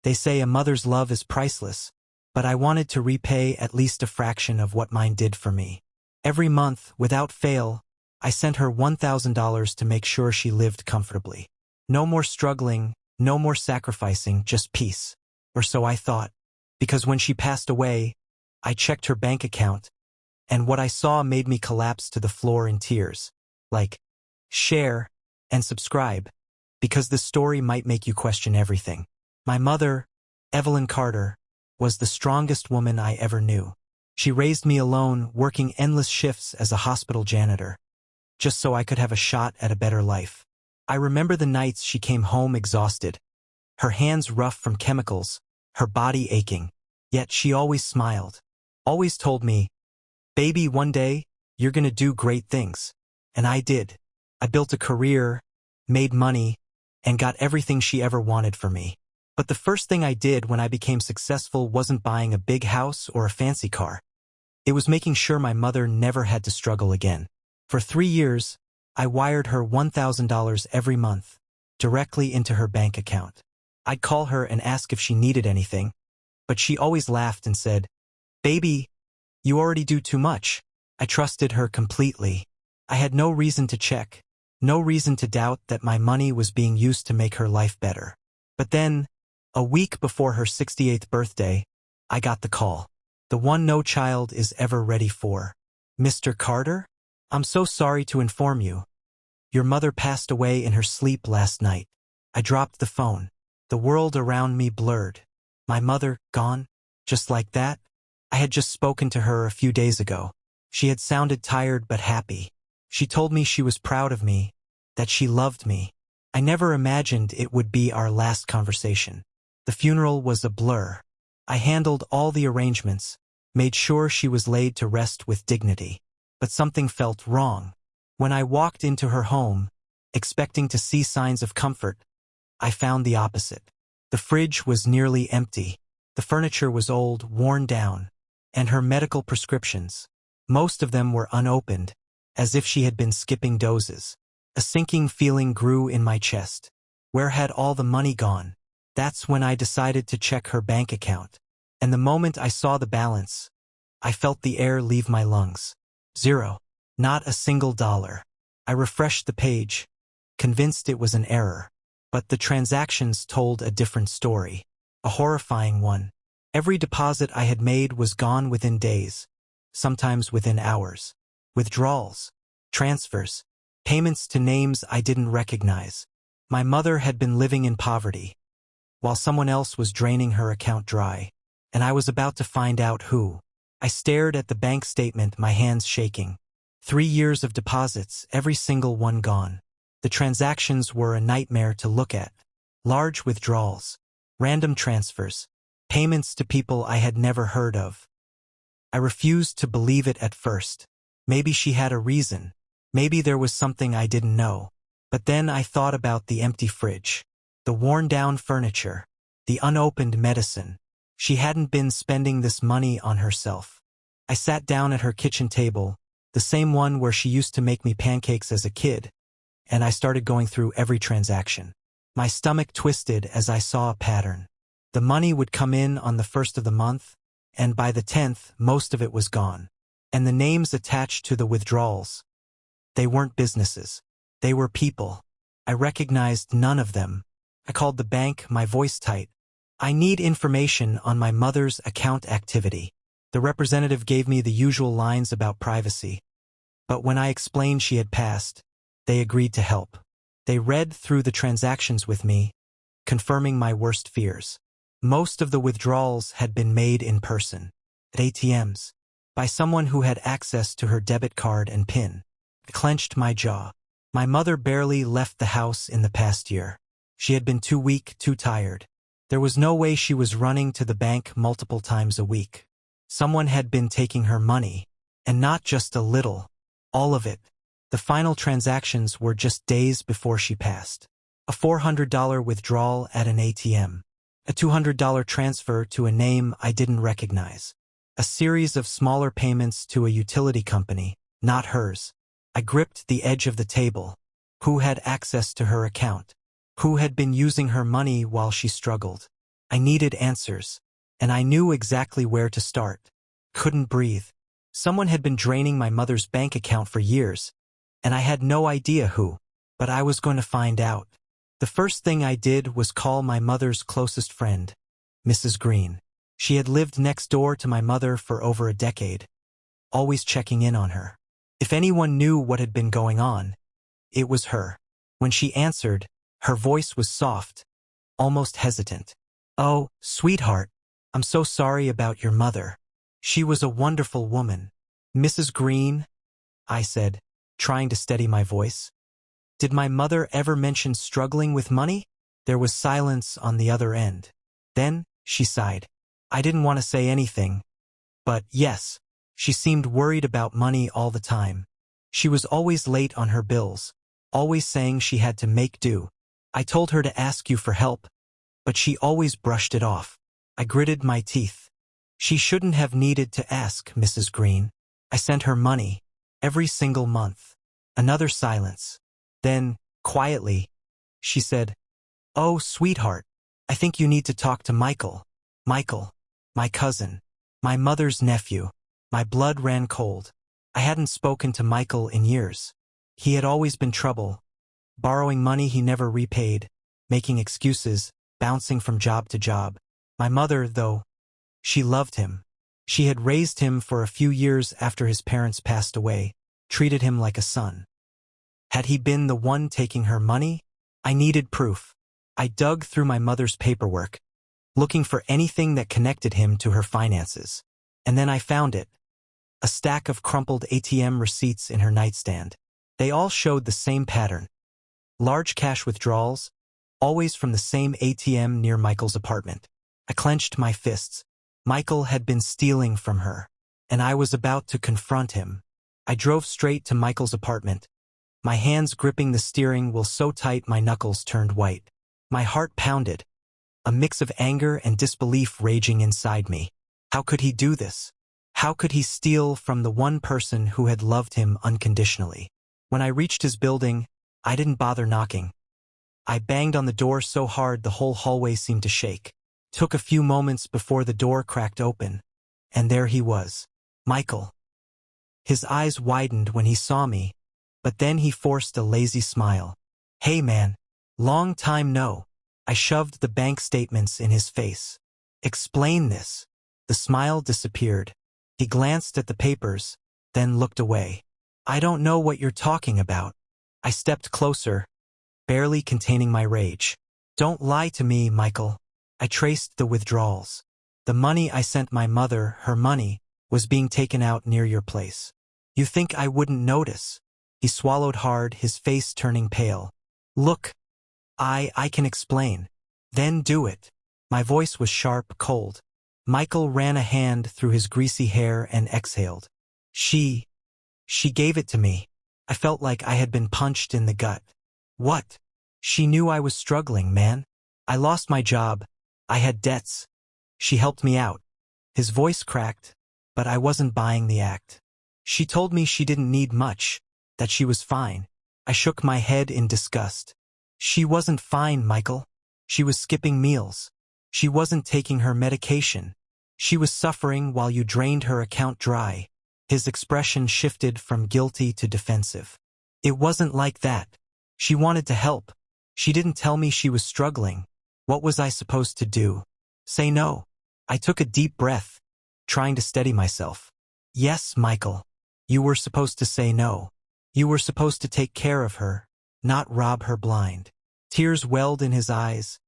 They say a mother's love is priceless, but I wanted to repay at least a fraction of what mine did for me. Every month, without fail, I sent her $1,000 to make sure she lived comfortably. No more struggling, no more sacrificing, just peace. Or so I thought. Because when she passed away, I checked her bank account, and what I saw made me collapse to the floor in tears. Like, share, and subscribe, because this story might make you question everything. My mother, Evelyn Carter, was the strongest woman I ever knew. She raised me alone, working endless shifts as a hospital janitor, just so I could have a shot at a better life. I remember the nights she came home exhausted, her hands rough from chemicals, her body aching, yet she always smiled, always told me, "Baby, one day, you're gonna do great things." And I did. I built a career, made money, and got everything she ever wanted for me. But the first thing I did when I became successful wasn't buying a big house or a fancy car. It was making sure my mother never had to struggle again. For 3 years, I wired her $1,000 every month, directly into her bank account. I'd call her and ask if she needed anything, but she always laughed and said, "Baby, you already do too much." I trusted her completely. I had no reason to check, no reason to doubt that my money was being used to make her life better. But then, a week before her 68th birthday, I got the call. The one no child is ever ready for. "Mr. Carter? I'm so sorry to inform you. Your mother passed away in her sleep last night." I dropped the phone. The world around me blurred. My mother, gone? Just like that? I had just spoken to her a few days ago. She had sounded tired but happy. She told me she was proud of me, that she loved me. I never imagined it would be our last conversation. The funeral was a blur. I handled all the arrangements, made sure she was laid to rest with dignity. But something felt wrong. When I walked into her home, expecting to see signs of comfort, I found the opposite. The fridge was nearly empty. The furniture was old, worn down, and her medical prescriptions, most of them were unopened, as if she had been skipping doses. A sinking feeling grew in my chest. Where had all the money gone? That's when I decided to check her bank account. And the moment I saw the balance, I felt the air leave my lungs. Zero. Not a single dollar. I refreshed the page, convinced it was an error. But the transactions told a different story. A horrifying one. Every deposit I had made was gone within days, sometimes within hours. Withdrawals, transfers, payments to names I didn't recognize. My mother had been living in poverty, while someone else was draining her account dry. And I was about to find out who. I stared at the bank statement, my hands shaking. 3 years of deposits, every single one gone. The transactions were a nightmare to look at. Large withdrawals, random transfers, payments to people I had never heard of. I refused to believe it at first. Maybe she had a reason. Maybe there was something I didn't know. But then I thought about the empty fridge, the worn-down furniture, the unopened medicine. She hadn't been spending this money on herself. I sat down at her kitchen table, the same one where she used to make me pancakes as a kid, and I started going through every transaction. My stomach twisted as I saw a pattern. The money would come in on the 1st of the month, and by the 10th, most of it was gone. And the names attached to the withdrawals, they weren't businesses. They were people. I recognized none of them. I called the bank, my voice tight. "I need information on my mother's account activity." The representative gave me the usual lines about privacy. But when I explained she had passed, they agreed to help. They read through the transactions with me, confirming my worst fears. Most of the withdrawals had been made in person, at ATMs, by someone who had access to her debit card and PIN. I clenched my jaw. My mother barely left the house in the past year. She had been too weak, too tired. There was no way she was running to the bank multiple times a week. Someone had been taking her money, and not just a little, all of it. The final transactions were just days before she passed. A $400 withdrawal at an ATM. A $200 transfer to a name I didn't recognize. A series of smaller payments to a utility company, not hers. I gripped the edge of the table. Who had access to her account? Who had been using her money while she struggled? I needed answers. And I knew exactly where to start. Couldn't breathe. Someone had been draining my mother's bank account for years, and I had no idea who. But I was going to find out. The first thing I did was call my mother's closest friend, Mrs. Green. She had lived next door to my mother for over a decade, always checking in on her. If anyone knew what had been going on, it was her. When she answered, her voice was soft, almost hesitant. "Oh, sweetheart, I'm so sorry about your mother. She was a wonderful woman." "Mrs. Green," I said, trying to steady my voice. "Did my mother ever mention struggling with money?" There was silence on the other end. Then, she sighed. I didn't want to say anything, but yes, she seemed worried about money all the time. She was always late on her bills, always saying she had to make do. I told her to ask you for help, but she always brushed it off. I gritted my teeth. "She shouldn't have needed to ask, Mrs. Green. I sent her money, every single month." Another silence. Then, quietly, she said, "Oh, sweetheart, I think you need to talk to Michael." Michael, my cousin, my mother's nephew. My blood ran cold. I hadn't spoken to Michael in years. He had always been trouble, borrowing money he never repaid, making excuses, bouncing from job to job. My mother, though, she loved him. She had raised him for a few years after his parents passed away, treated him like a son. Had he been the one taking her money? I needed proof. I dug through my mother's paperwork, looking for anything that connected him to her finances. And then I found it. A stack of crumpled ATM receipts in her nightstand. They all showed the same pattern. Large cash withdrawals, always from the same ATM near Michael's apartment. I clenched my fists. Michael had been stealing from her, and I was about to confront him. I drove straight to Michael's apartment, my hands gripping the steering wheel so tight my knuckles turned white. My heart pounded, a mix of anger and disbelief raging inside me. How could he do this? How could he steal from the one person who had loved him unconditionally? When I reached his building, I didn't bother knocking. I banged on the door so hard the whole hallway seemed to shake. Took a few moments before the door cracked open, and there he was, Michael. His eyes widened when he saw me, but then he forced a lazy smile. "Hey man, long time no." I shoved the bank statements in his face. "Explain this." The smile disappeared. He glanced at the papers, then looked away. "I don't know what you're talking about." I stepped closer, barely containing my rage. "Don't lie to me, Michael." I traced the withdrawals. The money I sent my mother, her money, was being taken out near your place. "You think I wouldn't notice?" He swallowed hard, his face turning pale. "Look, I can explain." "Then do it." My voice was sharp, cold. Michael ran a hand through his greasy hair and exhaled. She gave it to me." I felt like I had been punched in the gut. "What?" "She knew I was struggling, man. I lost my job. I had debts. She helped me out." His voice cracked, but I wasn't buying the act. "She told me she didn't need much, that she was fine." I shook my head in disgust. "She wasn't fine, Michael. She was skipping meals. She wasn't taking her medication. She was suffering while you drained her account dry." His expression shifted from guilty to defensive. "It wasn't like that. She wanted to help. She didn't tell me she was struggling. What was I supposed to do? Say no?" I took a deep breath, trying to steady myself. "Yes, Michael. You were supposed to say no. You were supposed to take care of her, not rob her blind." Tears welled in his eyes,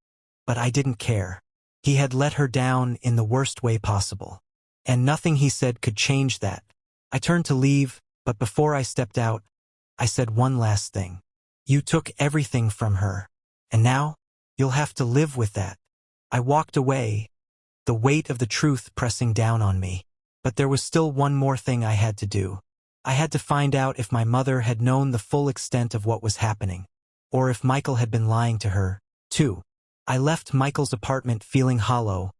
but I didn't care. He had let her down in the worst way possible, and nothing he said could change that. I turned to leave, but before I stepped out, I said one last thing. "You took everything from her, and now you'll have to live with that." I walked away, the weight of the truth pressing down on me. But there was still one more thing I had to do. I had to find out if my mother had known the full extent of what was happening, or if Michael had been lying to her, too. I left Michael's apartment feeling hollow,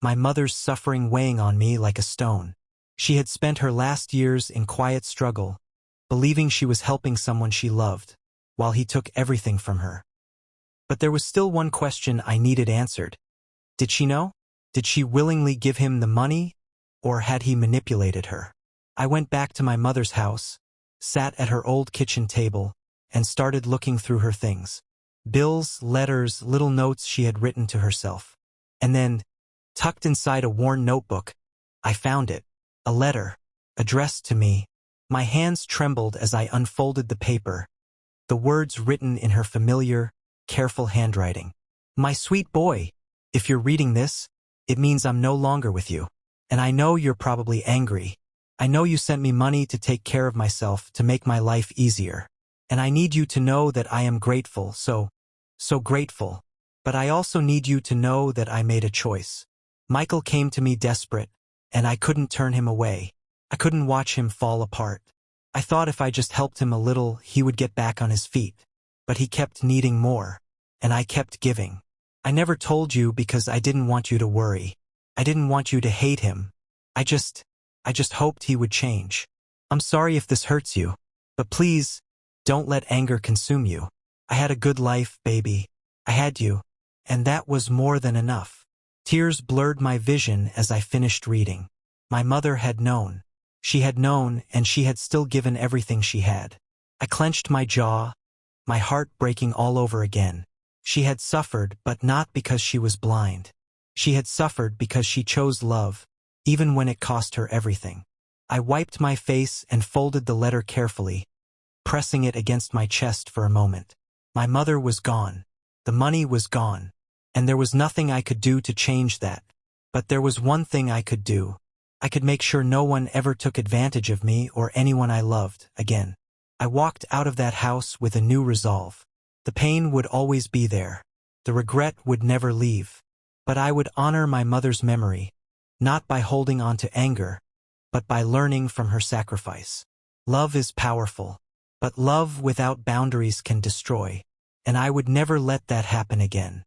my mother's suffering weighing on me like a stone. She had spent her last years in quiet struggle, believing she was helping someone she loved, while he took everything from her. But there was still one question I needed answered. Did she know? Did she willingly give him the money, or had he manipulated her? I went back to my mother's house, sat at her old kitchen table, and started looking through her things. Bills, letters, little notes she had written to herself. And then, tucked inside a worn notebook, I found it. A letter, addressed to me. My hands trembled as I unfolded the paper, the words written in her familiar, careful handwriting. My sweet boy, if you're reading this, it means I'm no longer with you. And I know you're probably angry. I know you sent me money to take care of myself, to make my life easier. And I need you to know that I am grateful, so grateful. But I also need you to know that I made a choice. Michael came to me desperate, and I couldn't turn him away. I couldn't watch him fall apart. I thought if I just helped him a little, he would get back on his feet. But he kept needing more, and I kept giving. I never told you because I didn't want you to worry. I didn't want you to hate him. I just hoped he would change. I'm sorry if this hurts you, but please, don't let anger consume you. I had a good life, baby. I had you, and that was more than enough. Tears blurred my vision as I finished reading. My mother had known. She had known, and she had still given everything she had. I clenched my jaw, my heart breaking all over again. She had suffered, but not because she was blind. She had suffered because she chose love, even when it cost her everything. I wiped my face and folded the letter carefully, pressing it against my chest for a moment. My mother was gone. The money was gone. And there was nothing I could do to change that. But there was one thing I could do. I could make sure no one ever took advantage of me or anyone I loved again. I walked out of that house with a new resolve. The pain would always be there. The regret would never leave. But I would honor my mother's memory, not by holding on to anger, but by learning from her sacrifice. Love is powerful, but love without boundaries can destroy, and I would never let that happen again.